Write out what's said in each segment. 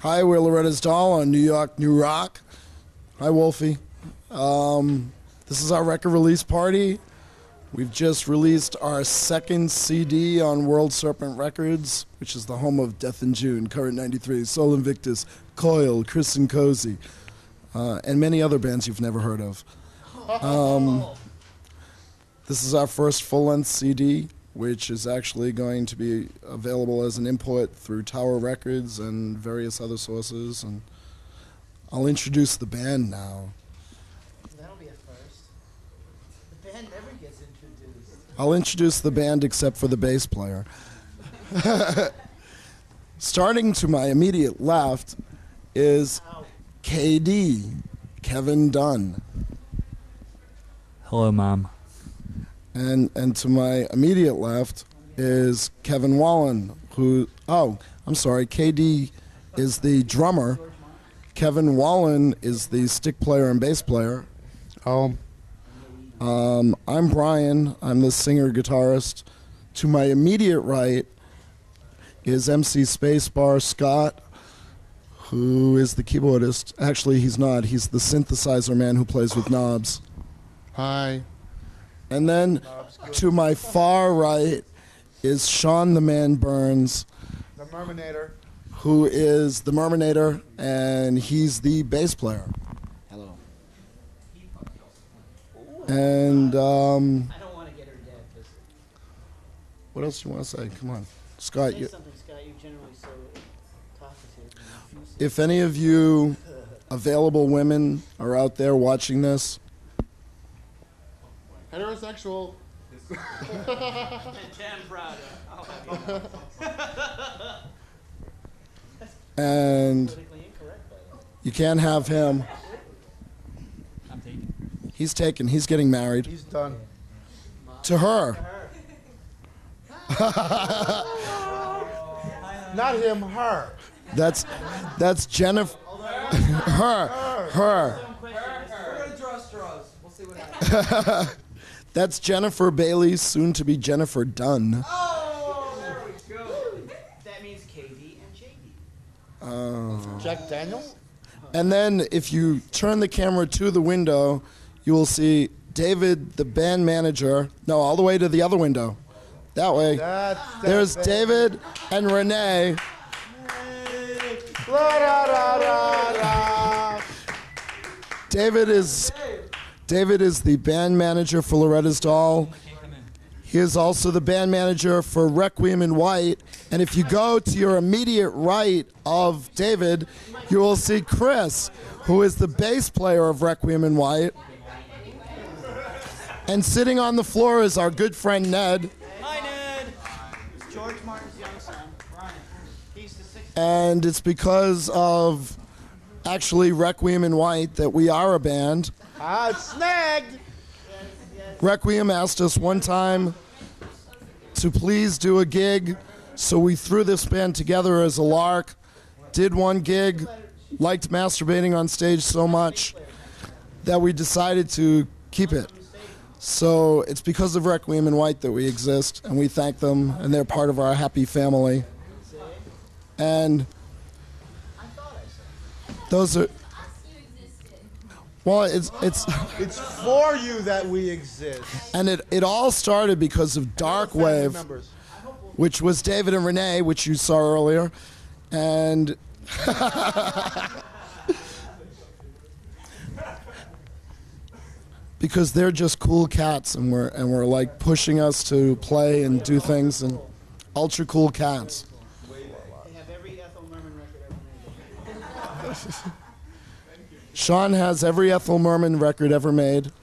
Hi, we're Loretta's Doll on New York, New Rock. Hi, Wolfie. This is our record release party. We've just released our second CD on World Serpent Records, which is the home of Death in June, Current 93, Soul Invictus, Coil, Chris and Cozy, and many other bands you've never heard of. This is our first full-length CD, which is actually going to be available as an import through Tower Records and various other sources. And I'll introduce the band now. That'll be a first. The band never gets introduced. I'll introduce the band except for the bass player. Starting to my immediate left is KD, Kevin Dunn. Hello, Mom. And to my immediate left is Kevin Wallen, KD is the drummer. Kevin Wallen is the stick player and bass player. I'm Brian. I'm the singer-guitarist. To my immediate right is MC Spacebar Scott, who is the keyboardist. Actually, he's not. He's the synthesizer man who plays with knobs. Hi. And then to my far right is Sean the Man Burns, The Merminator. who is the Merminator, and he's the bass player. Hello. And I don't want to get her dead. what else do you want to say? Come on, Scott. Say something, Scott. You're generally so talkative. If any of you available women are out there watching this, Heterosexual. and you can't have him. I'm taken. He's taken. He's getting married He's done. to her. Not him, her. That's Jennifer. her. We're gonna draw straws. We'll see what happens. That's Jennifer Bailey, soon to be Jennifer Dunn. Oh, there we go. That means KD and JD. Jack Daniels? And then if you turn the camera to the window, you will see David, the band manager. No, all the way to the other window. That way. There's David and Renee. David is the band manager for Loretta's Doll. He is also the band manager for Requiem in White. And if you go to your immediate right of David, you will see Chris, who is the bass player of Requiem in White. And sitting on the floor is our good friend Ned. Hi, Ned. It's George Martin's young son, Brian. He's the sixth. And it's because of actually Requiem in White that we are a band. It's snagged. Requiem asked us one time to please do a gig, so we threw this band together as a lark, did one gig, liked masturbating on stage so much that we decided to keep it. So it's because of Requiem in White that we exist, and we thank them, and they're part of our happy family. And those are... Well, it's for you that we exist. And it all started because of Dark Wave, which was David and Renee, which you saw earlier, and because they're just cool cats, and we're like pushing us to play and do things, and ultra cool cats. They have every Ethel Merman record ever made. Sean has every Ethel Merman record ever made.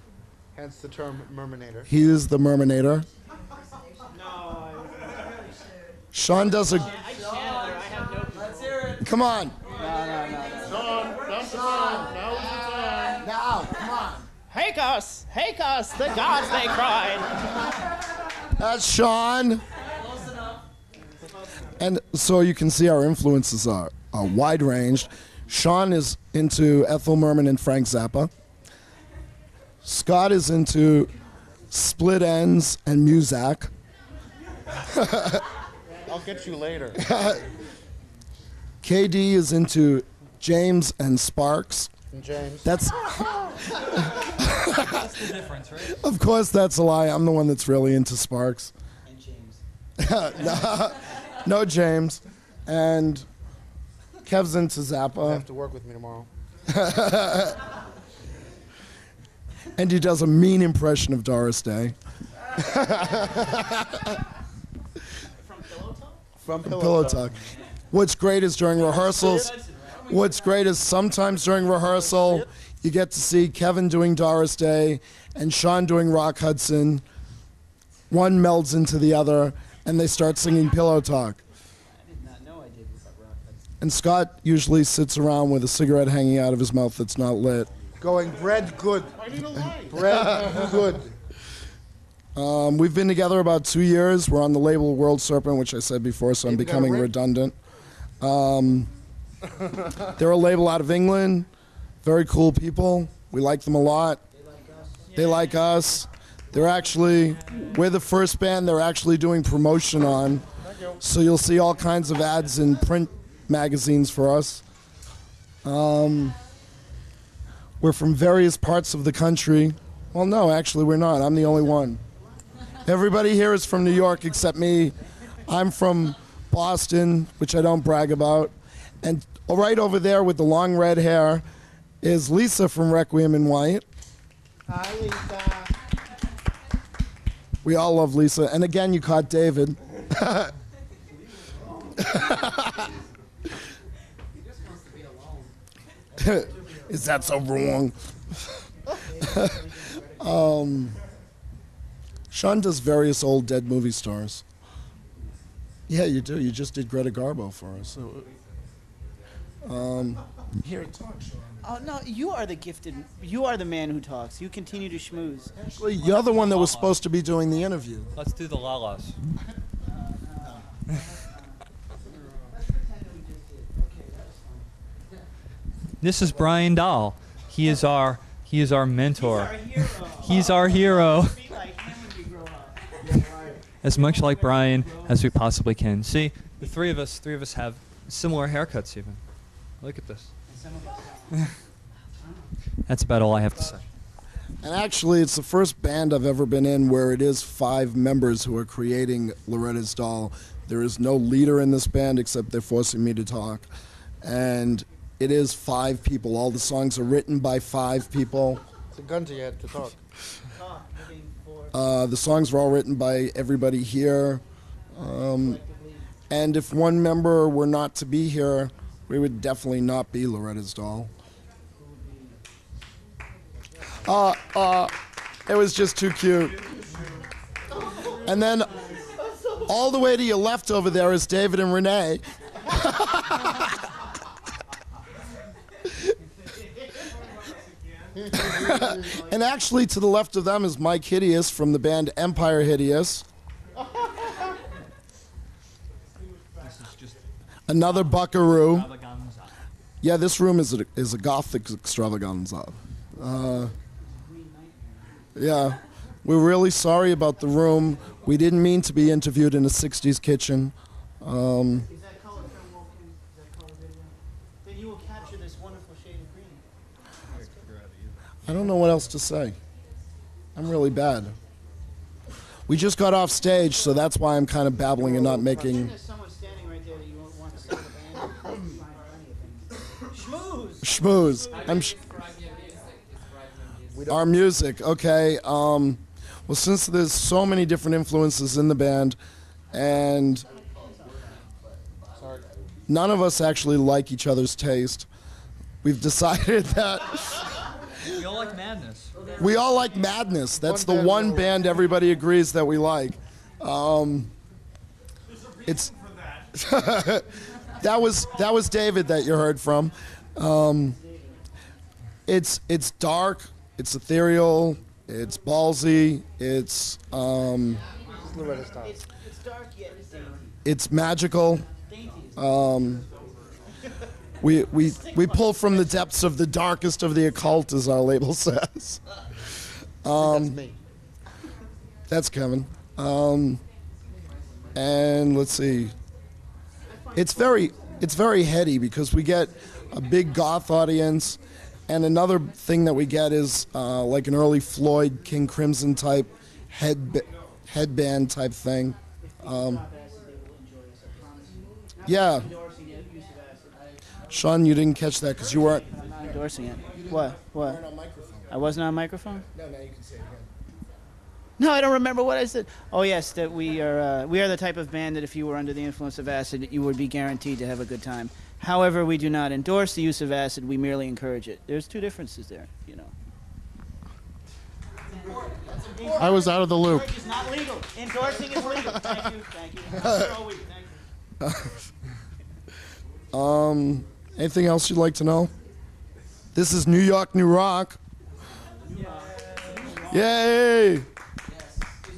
Hence the term Merminator. He is the Merminator. No, Sean does a... I have no... Let's hear it. Come on. Now, come on. Hake us, the gods they cried. That's Sean. And so you can see our influences are wide ranged. Sean is into Ethel Merman and Frank Zappa. Scott is into Split Ends and Muzak. I'll get you later. KD is into James and Sparks. And James. That's, That's the difference, right? of course, that's a lie. I'm the one that's really into Sparks. And James. No, James. And Kev's into You Zappa. have to work with me tomorrow. And he does a mean impression of Doris Day. From Pillow Talk? From Pillow Talk. What's great is during rehearsals. What's great is sometimes during rehearsal, you get to see Kevin doing Doris Day and Sean doing Rock Hudson. One melds into the other, and they start singing Pillow Talk. I did not know I did with Rock Hudson. And Scott usually sits around with a cigarette hanging out of his mouth that's not lit. Going bread good. Bread good. We've been together about 2 years. We're on the label World Serpent, which I said before, so I'm Even got a becoming ring? redundant. They're a label out of England. Very cool people. We like them a lot. They like us. We're the first band they're actually doing promotion on. So you'll see all kinds of ads in print magazines for us. We're from various parts of the country. Well, no, actually we're not. I'm the only one. Everybody here is from New York except me. I'm from Boston, which I don't brag about. And right over there with the long red hair is Lisa from Requiem in White. Hi, Lisa. We all love Lisa. And again, you caught David. Is that so wrong? Sean does various old dead movie stars. Yeah, you do. You just did Greta Garbo for us. So, here, talk, Sean. Oh, no, you are the gifted. You are the man who talks. You continue to schmooze. Actually, you're the one that was supposed to be doing the interview. Let's do the la-las. This is Brian Dahl. He is our mentor. He's our hero. Be like him when you grow up. As much like Brian as we possibly can. See, the three of us have similar haircuts even. Look at this. That's about all I have to say. And actually, it's the first band I've ever been in where it is 5 members who are creating Loretta's Doll. There is no leader in this band except they're forcing me to talk. And it is 5 people. All the songs are written by 5 people. It's a gun to your head to talk. The songs were all written by everybody here. And if one member were not to be here, we would definitely not be Loretta's Doll. It was just too cute. And then all the way to your left over there is David and Renee. And actually to the left of them is Mike Hideous from the band Empire Hideous. Another buckaroo. Yeah, this room is a gothic extravaganza. Yeah, we're really sorry about the room. We didn't mean to be interviewed in a 60s kitchen. Is that color film Wilkins? Is that color video? Then you will capture this wonderful shade of green. I don't know what else to say. I'm really bad. We just got off stage, so that's why I'm kind of babbling and not making... There's someone standing right there that you won't want to say to the band. Find plenty of things. Schmooze! Schmooze. Our music, okay. Well, since there's so many different influences in the band, and none of us actually like each other's taste, we've decided that We all like madness. we all like madness. That's the one band everybody agrees that we like. It's that was David that you heard from. It's dark. It's ethereal. It's ballsy. It's Loretta's Doll. It's dark yet it's dainty. it's magical. Dainty is We pull from the depths of the darkest of the occult, as our label says. That's me. That's Kevin. And let's see. It's very it's very heady because we get a big goth audience, and another thing that we get is like an early Floyd, King Crimson type headband type thing. Yeah. Sean, you didn't catch that because you weren't. I'm not endorsing it. What? What? I wasn't on microphone? No, you can say it again. No, I don't remember what I said. Oh yes, that we are the type of band that if you were under the influence of acid, you would be guaranteed to have a good time. However, we do not endorse the use of acid. We merely encourage it. There's two differences there, you know. I was out of the loop. It's not legal. Endorsing is legal. Thank you. Thank you. That's all we- thank you. Anything else you'd like to know? This is New York, New Rock. Yay! Is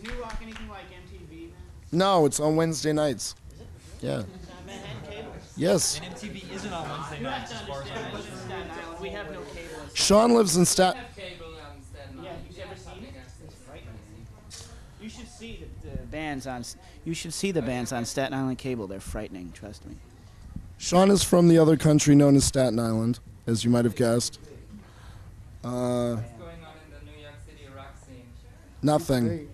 New Rock anything like MTV, man? No, it's on Wednesday nights. Yeah. Manhattan cable? Yes. And MTV isn't on Wednesday nights, as far as I know. Staten Island. We have no cable. Sean lives in Staten. Cable on Staten Yeah, Island. you've ever seen it? It's frightening. You should see the bands on. You should see the bands on Staten Island cable. They're frightening. Trust me. Sean is from the other country known as Staten Island, as you might have guessed. What's going on in the New York City rock scene? Nothing.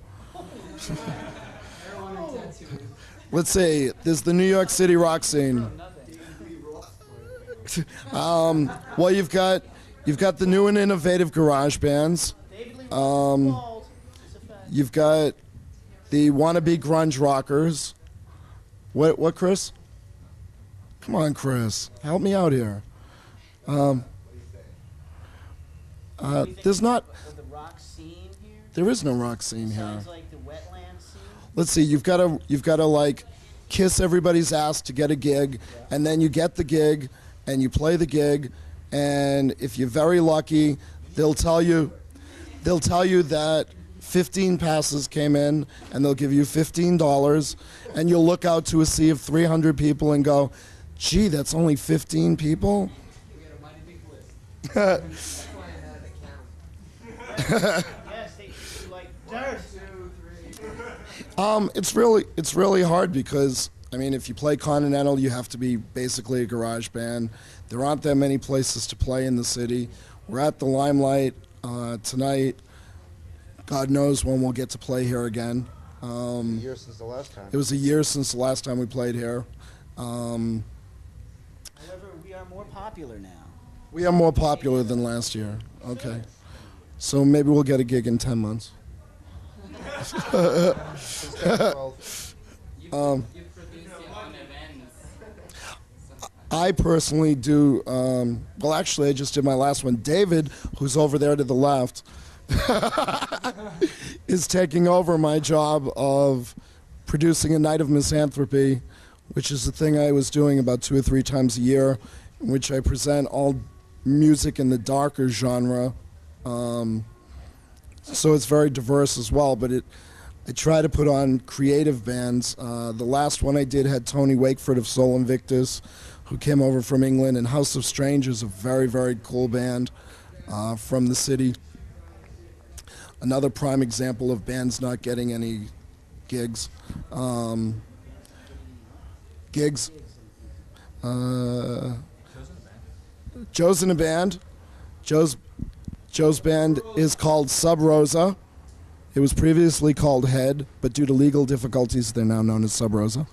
Let's see. There's the New York City rock scene. Well, you've got the new and innovative garage bands. You've got the wannabe grunge rockers. What, Chris? Come on, Chris. Help me out here. There's not. The rock scene here There is no rock scene here. sounds like the wetland scene. Let's see. You've got to like kiss everybody's ass to get a gig, and then you get the gig, and you play the gig, and if you're very lucky, they'll tell you that 15 passes came in, and they'll give you $15, and you'll look out to a sea of 300 people and go, gee, that's only 15 people? Yes, they like dirt. It's really hard because, I mean, if you play Continental, you have to be basically a garage band. There aren't that many places to play in the city. We're at the Limelight tonight. God knows when we'll get to play here again. A year since the last time. It was a year since the last time we played here. However, we are more popular now. We are more popular than last year. Okay. So maybe we'll get a gig in 10 months. You produce your own events. I personally do, well, actually, I just did my last one. David, who's over there to the left, is taking over my job of producing a Night of Misanthropy, which is a thing I was doing about 2 or 3 times a year, in which I present all music in the darker genre. So it's very diverse as well, but I try to put on creative bands. The last one I did had Tony Wakeford of Sol Invictus, who came over from England, and House of Strange is a very, very cool band from the city. Another prime example of bands not getting any gigs. Joe's in a band. Joe's band is called Sub Rosa. It was previously called Head, but due to legal difficulties, they're now known as Sub Rosa.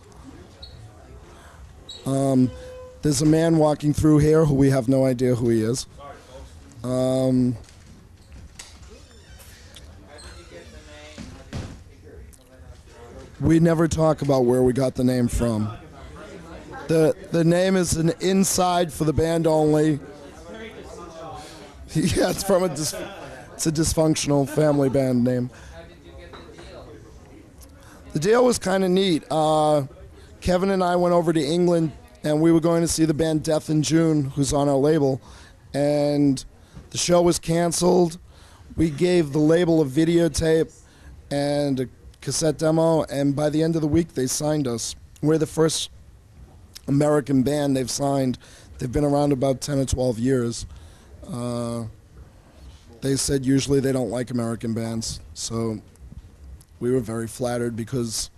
There's a man walking through here who we have no idea who he is. We never talk about where we got the name from. The name is an inside for the band only. Yeah, it's from it's a dysfunctional family band name. How did you get the deal? The deal was kind of neat. Kevin and I went over to England, and we were going to see the band Death in June, who's on our label, and the show was canceled. We gave the label a videotape and a cassette demo, and by the end of the week, they signed us. We're the first American band they've signed. They've been around about 10 or 12 years. They said usually they don't like American bands, so we were very flattered because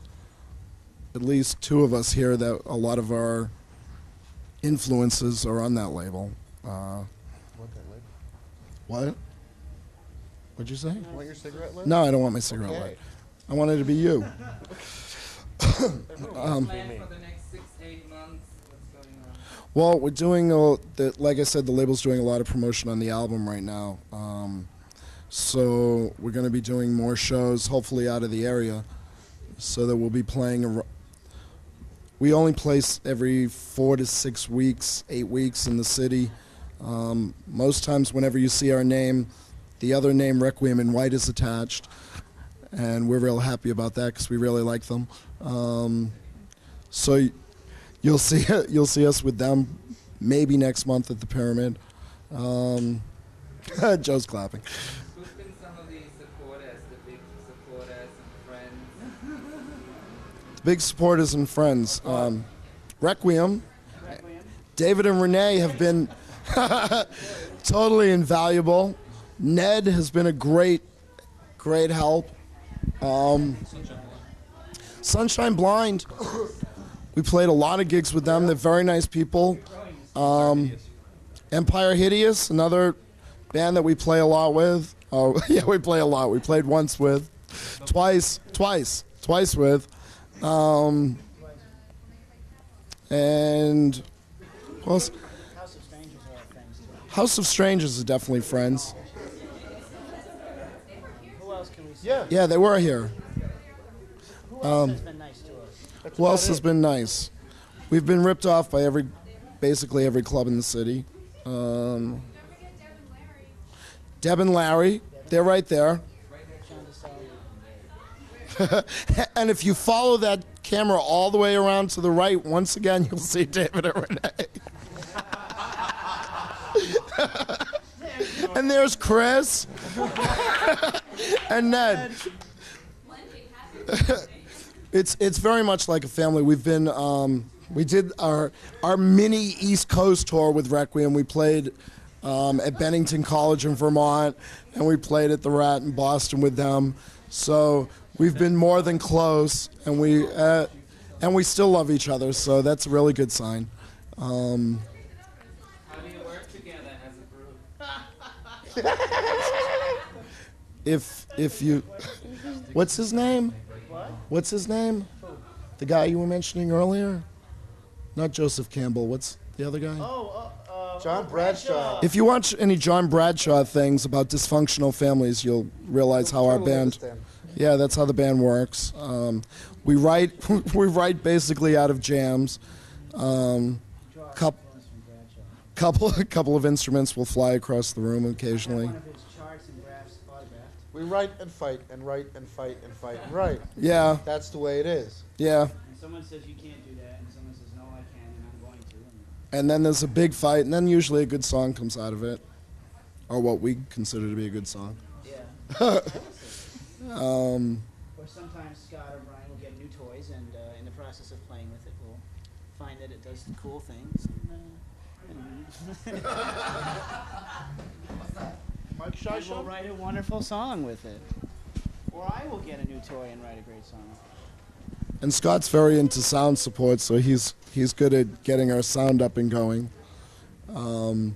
at least 2 of us hear that a lot of our influences are on that label. Want that label? What? What'd you say? Want your cigarette lit? No, I don't want my cigarette Okay. light. I want it to be you. Plan for the next 6 to 8 months. What's going on? Well, we're doing, like I said, the label's doing a lot of promotion on the album right now. So we're going to be doing more shows, hopefully out of the area, so that we'll be playing. We only place every 4 to 6 weeks, 8 weeks in the city. Most times whenever you see our name, the other name, Requiem in White, is attached. And we're real happy about that because we really like them. So you'll see us with them maybe next month at the Pyramid. Joe's clapping. Who's been some of the supporters, the big supporters and friends? Big supporters and friends. Requiem. David and Renee have been totally invaluable. Ned has been a great help. Sunshine Blind. We played a lot of gigs with them. They're very nice people. Empire Hideous, another band that we play a lot with. Oh, yeah, we play a lot. We played once with, twice with. And who else? House of Strangers are definitely friends. Who else can we see? Yeah, they were here. Who else has been nice to us? Who else has been nice? We've been ripped off by basically every club in the city. Deb and Larry, they're right there. And if you follow that camera all the way around to the right, once again, you'll see David and Renee. And there's Chris and Ned. It's very much like a family. We've been we did our mini East Coast tour with Requiem. We played at Bennington College in Vermont, and we played at the Rat in Boston with them. So we've been more than close, and we still love each other. So that's a really good sign. How do you work together as a group? If you, what's his name? What's his name? The guy you were mentioning earlier? Not Joseph Campbell. What's the other guy? John Bradshaw. If you watch any John Bradshaw things about dysfunctional families, you'll realize how our Totally band. understand. Yeah, that's how the band works. We write basically out of jams. Couple of instruments will fly across the room occasionally. One of his charts and graphs autographed. We write and fight and write and fight and fight and write. Yeah, That's the way it is. yeah. And someone says you can't do that, and someone says no, I can, and I'm going to. And then there's a big fight, and then usually a good song comes out of it, or what we consider to be a good song. Yeah. Or sometimes Scott or Brian will get new toys, and in the process of playing with it, we'll find that it does the cool things. Mike And we'll write a wonderful song with it. Or I will get a new toy and write a great song. And Scott's very into sound support, so he's good at getting our sound up and going. And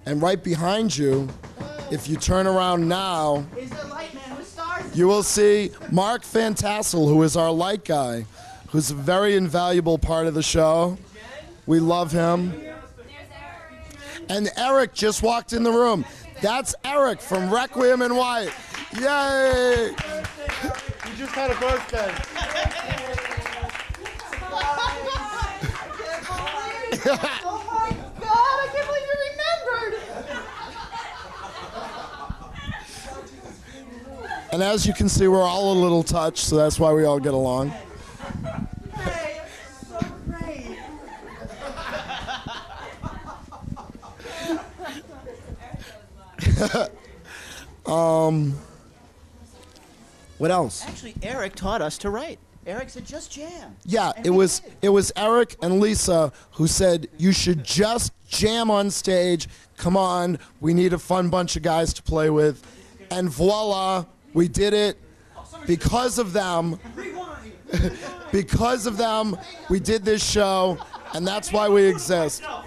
right behind you, if you turn around now, Is the light man with stars? you will see Mark Fantassel, who is our light guy, who's a very invaluable part of the show. We love him. And Eric just walked in the room. That's Eric from Requiem in White. Yay! You just had a birthday. Oh my God, I can't believe you remembered. And as you can see, we're all a little touched, so that's why we all get along. Hey, so great. What else? Actually, Eric taught us to write. Eric said, just jam. Yeah, And it we was did. Eric and Lisa who said you should just jam on stage. Come on, we need a fun bunch of guys to play with, and voila, we did it. Because of them, we did this show, And that's why we exist. Well,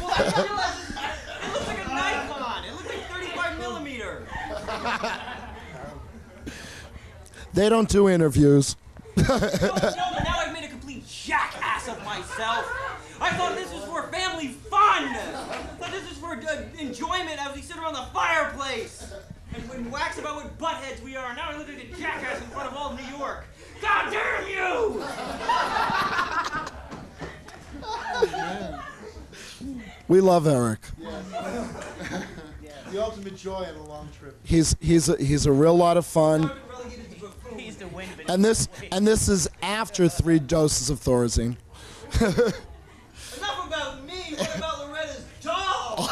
I realized it looks like a Nikon. It looks like 35 millimeter. They don't do interviews. No, but now I've made a complete jackass of myself. I thought this was for family fun. I thought this was for enjoyment as we sit around the fireplace and wax about what buttheads we are. Now I look like a jackass in front of all New York. God damn you! We love Eric. The ultimate joy on a long trip. He's a real lot of fun. He's the wind beneath And this is after 3 doses of Thorazine. Enough about me. What about Loretta's doll?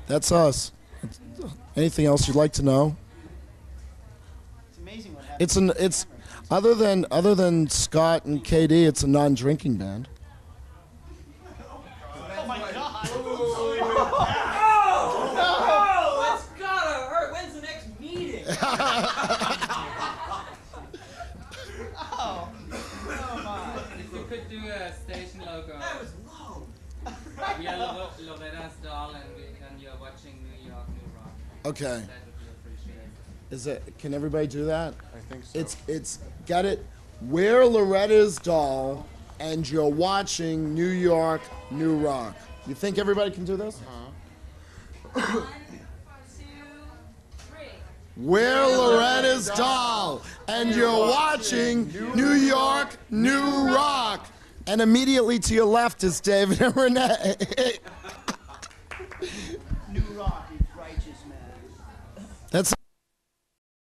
That's us. Anything else you'd like to know? It's amazing what happens. It's other than Scott and KD, it's a non-drinking band. Oh my God! Oh, it's gotta hurt. When's the next meeting? If you could do a station logo. That was low. We are Loretta's doll, and you're watching New York, New Rock. Okay. That would be appreciated. Is it? Can everybody do that? I think so. It's got it. We're Loretta's doll, and you're watching New York, New Rock. You think everybody can do this? We're Loretta's doll, and you're watching New York, New Rock. And immediately to your left is David and Renee. New Rock is righteous, man. That's